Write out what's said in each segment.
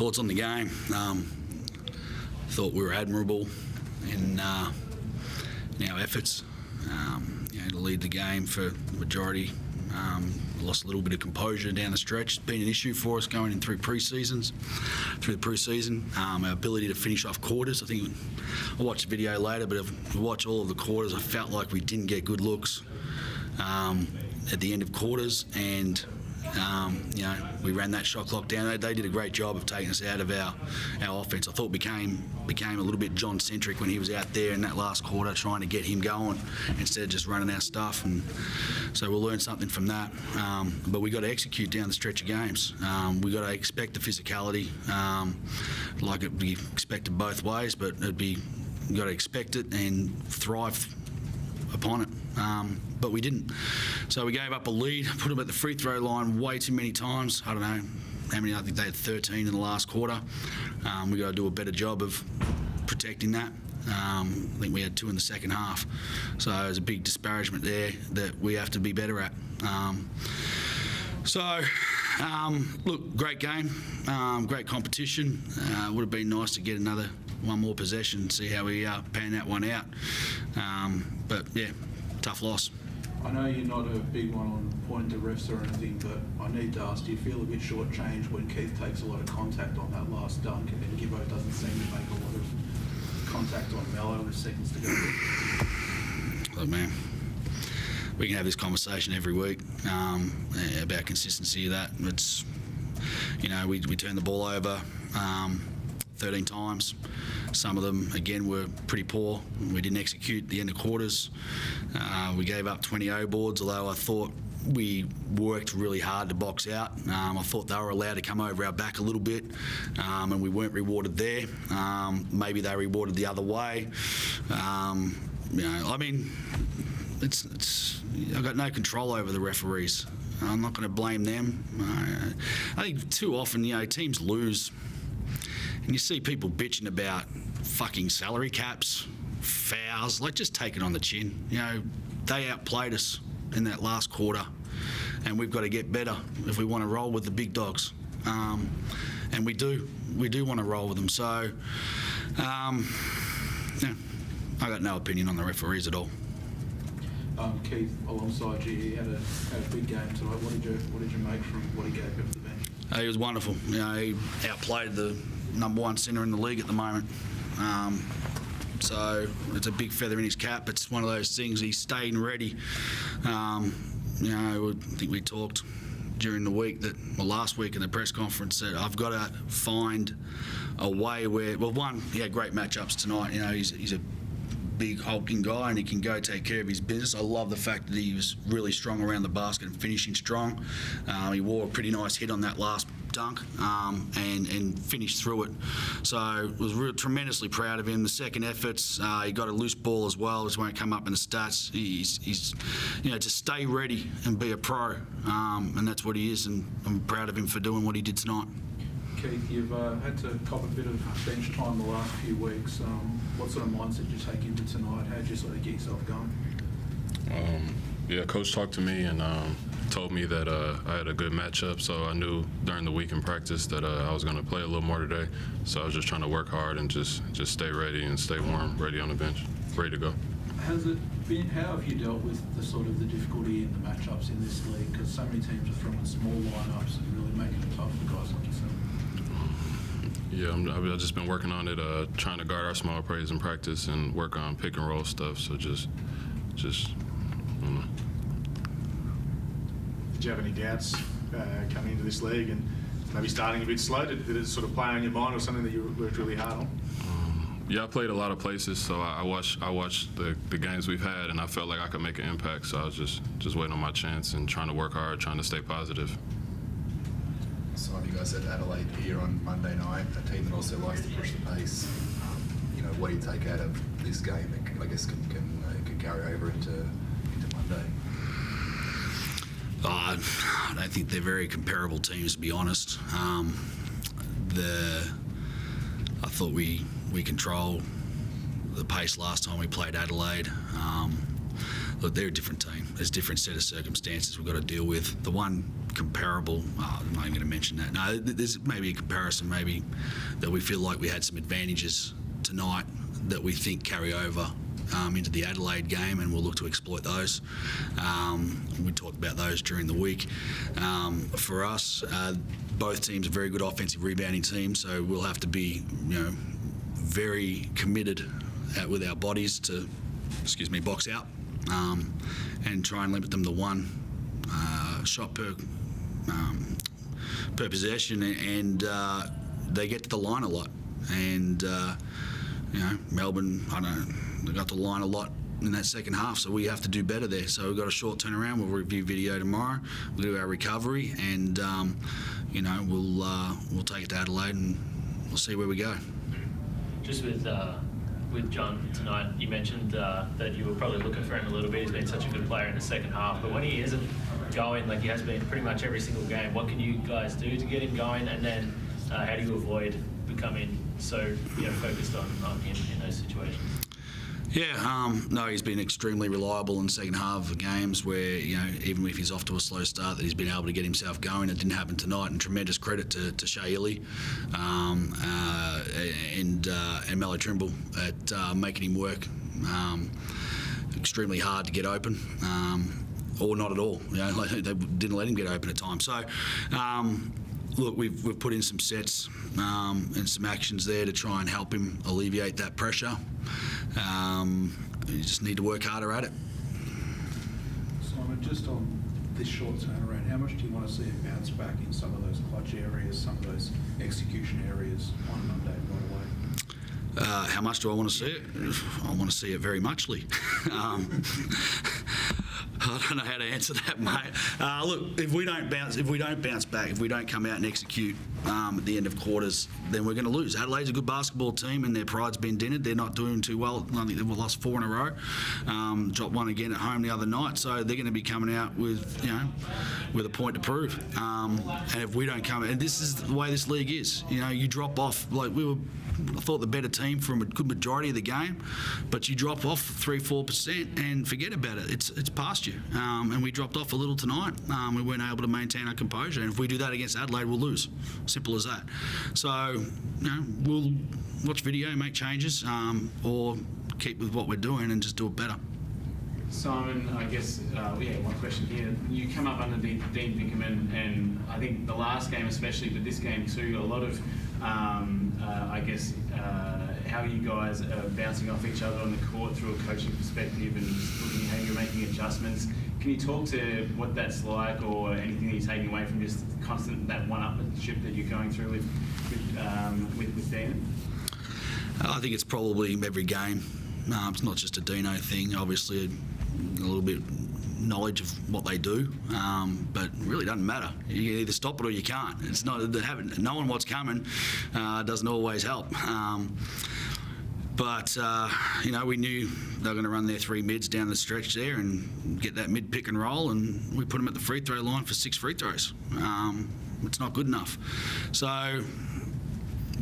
thoughts on the game. Thought we were admirable in our efforts. To lead the game for the majority. Lost a little bit of composure down the stretch. It's been an issue for us going in through the pre-season. Our ability to finish off quarters. I think I'll watch the video later, but if we watch all of the quarters, I felt like we didn't get good looks at the end of quarters, and we ran that shot clock down. They did a great job of taking us out of our offence. I thought became a little bit John-centric when he was out there in that last quarter, trying to get him going instead of just running our stuff. And so we'll learn something from that. But we got to execute down the stretch of games. We got to expect the physicality, like it be expected both ways. But we got to expect it and thrive upon it. But we didn't. So we gave up a lead, put them at the free throw line way too many times. I don't know how many. I think they had 13 in the last quarter. We got to do a better job of protecting that. I think we had 2 in the second half. So there's a big disparagement there that we have to be better at. Look, great game, great competition. Would have been nice to get one more possession and see how we pan that one out. But yeah, tough loss. I know you're not a big one on pointing to refs or anything, but I need to ask, do you feel a bit shortchanged when Keith takes a lot of contact on that last dunk and then Gibbo doesn't seem to make a lot of contact on Mello with seconds to go? Look, man, we can have this conversation every week about consistency of that. It's, we turned the ball over 13 times. Some of them, again, were pretty poor. We didn't execute the end of quarters. We gave up 20 O-boards, although I thought we worked really hard to box out. I thought they were allowed to come over our back a little bit, and we weren't rewarded there. Maybe they rewarded the other way. I've got no control over the referees. I'm not going to blame them. I think too often, teams lose. And you see people bitching about fucking salary caps, fouls, just take it on the chin. They outplayed us in that last quarter, and we've got to get better if we want to roll with the big dogs. And we do want to roll with them. So, I got no opinion on the referees at all. Keith, alongside you, he had a big game tonight. What did you make from what he gave you off the bench? He was wonderful. He outplayed the #1 centre in the league at the moment. So it's a big feather in his cap. It's one of those things. He's staying ready. I think we talked during the week last week in the press conference that I've got to find a way where, he had great matchups tonight. He's a big hulking guy and he can go take care of his business. I love the fact that he was really strong around the basket and finishing strong. He wore a pretty nice hit on that last dunk and finished through it. So was tremendously proud of him. The second efforts, he got a loose ball as well, which won't come up in the stats. He's to stay ready and be a pro, and that's what he is, and I'm proud of him for doing what he did tonight. Keith, you've had to cop a bit of bench time the last few weeks. What sort of mindset did you take into tonight? How did you sort of get yourself going? Coach talked to me and told me that I had a good matchup, so I knew during the week in practice that I was going to play a little more today. So I was just trying to work hard and just stay ready and stay warm, ready on the bench, ready to go. How have you dealt with the difficulty in the matchups in this league? Because so many teams are throwing small lineups and really making it tough for guys like yourself. I've just been working on it, trying to guard our small plays in practice and work on pick and roll stuff. So just. Did you have any doubts coming into this league and maybe starting a bit slow? Did it sort of play on your mind or something that you worked really hard on? I played a lot of places, so I watched the games we've had, and I felt like I could make an impact. So I was just waiting on my chance and trying to work hard, trying to stay positive. Some of you guys at Adelaide here on Monday night, a team that also likes to push the pace. What do you take out of this game that I guess can carry over into Monday? I don't think they're very comparable teams, to be honest. I thought we controlled the pace last time we played Adelaide. look, they're a different team. There's a different set of circumstances we've got to deal with. The one comparable, I'm not even going to mention that. No, there's maybe a comparison, maybe that we feel like we had some advantages tonight that we think carry over into the Adelaide game, and we'll look to exploit those. We talked about those during the week. For us, both teams are very good offensive rebounding teams, so we'll have to be, very committed with our bodies to, box out and try and limit them to one shot per possession, and they get to the line a lot. And Melbourne, they got to the line a lot in that second half, so we have to do better there. So we've got a short turnaround. We'll review video tomorrow. We'll do our recovery, and we'll take it to Adelaide and we'll see where we go. Just with John tonight, you mentioned that you were probably looking for him a little bit. He's been such a good player in the second half, but when he isn't going like he has been pretty much every single game, what can you guys do to get him going? And then how do you avoid becoming so focused on him in those situations? Yeah, no, he's been extremely reliable in the second half of games where, even if he's off to a slow start, that he's been able to get himself going. It didn't happen tonight, and tremendous credit to Shea Ili and Mello Trimble at making him work extremely hard to get open, or not at all. They didn't let him get open at times. So, look, we've put in some sets and some actions there to try and help him alleviate that pressure. You just need to work harder at it. Simon, just on this short turnaround, how much do you want to see it bounce back in some of those clutch areas, some of those execution areas on Monday right away? How much do I want to see it? I want to see it very muchly. I don't know how to answer that, mate. Look, if we don't bounce back, if we don't come out and execute at the end of quarters, then we're going to lose. Adelaide's a good basketball team, and their pride's been dented. They're not doing too well. I think they've lost 4 in a row. Dropped one again at home the other night, so they're going to be coming out with a point to prove. And if we don't come, and this is the way this league is. You drop off. Like I thought the better team for a good majority of the game, but you drop off 3-4% and forget about it. It's past you. And we dropped off a little tonight. We weren't able to maintain our composure, and if we do that against Adelaide, we'll lose. Simple as that. So, we'll watch video, make changes, or keep with what we're doing and just do it better. Simon, I guess, one question here. You come up under Dean Vickerman, and I think the last game especially, but this game too, a lot of, how you guys are bouncing off each other on the court through a coaching perspective and just looking at how you're making adjustments. Can you talk to what that's like, or anything that you're taking away from just constant, that one-upmanship that you're going through with Dean? I think it's probably every game. It's not just a Dino thing. Obviously, a little bit knowledge of what they do, but it really doesn't matter. You can either stop it or you can't. It's not knowing what's coming doesn't always help. But we knew they were going to run their 3 mids down the stretch there and get that mid pick and roll, and we put them at the free throw line for 6 free throws. It's not good enough. So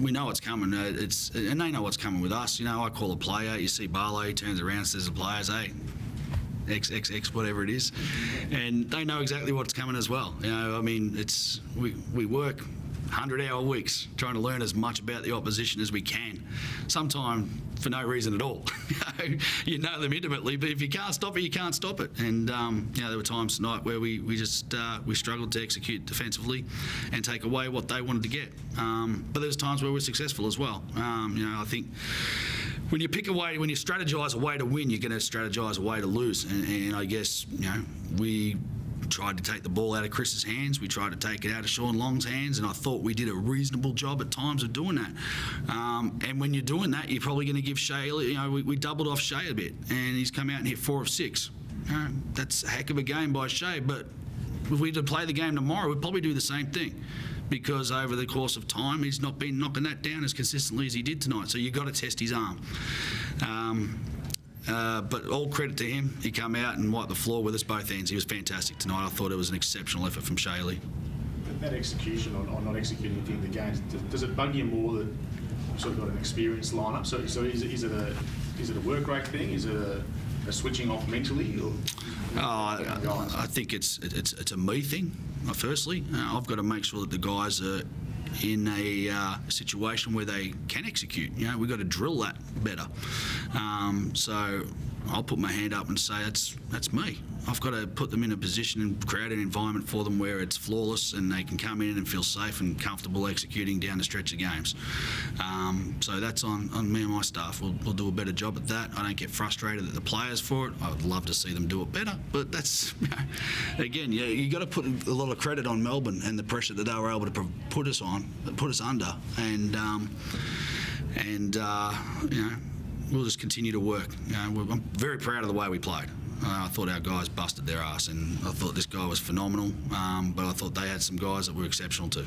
we know what's coming. And they know what's coming with us. I call a player. You see Barlow, he turns around, says to the players, "Hey, XXX, whatever it is," and they know exactly what's coming as well. We work 100-hour weeks trying to learn as much about the opposition as we can, sometimes for no reason at all. You know them intimately, but if you can't stop it, you can't stop it. And there were times tonight where we struggled to execute defensively and take away what they wanted to get. But there's times where we're successful as well. I think when you strategize a way to win, you're going to strategize a way to lose. And I guess we tried to take the ball out of Chris's hands. We tried to take it out of Sean Long's hands, and I thought we did a reasonable job at times of doing that. And when you're doing that, you're probably going to give Shea, we doubled off Shea a bit, and he's come out and hit 4 of 6. That's a heck of a game by Shea, but if we did play the game tomorrow, we'd probably do the same thing, because over the course of time, he's not been knocking that down as consistently as he did tonight. So you've got to test his arm. But all credit to him. He come out and wiped the floor with us both ends. He was fantastic tonight. I thought it was an exceptional effort from Shea Ili. That execution on not executing at the end of the game, does it bug you more that you've sort of got an experienced lineup? So is it a work rate thing? Is it switching off mentally? Or I think it's a me thing. Firstly, I've got to make sure that the guys are in a situation where they can execute. You know, we've got to drill that better. So I'll put my hand up and say that's me. I've got to put them in a position and create an environment for them where it's flawless and they can come in and feel safe and comfortable executing down the stretch of games. So that's on me and my staff. We'll do a better job at that. I don't get frustrated at the players for it. I would love to see them do it better, but that's, again, yeah, you got to put a lot of credit on Melbourne and the pressure that they were able to put us under, and you know, we'll just continue to work. You know, I'm very proud of the way we played. I thought our guys busted their ass, and I thought this guy was phenomenal, but I thought they had some guys that were exceptional too.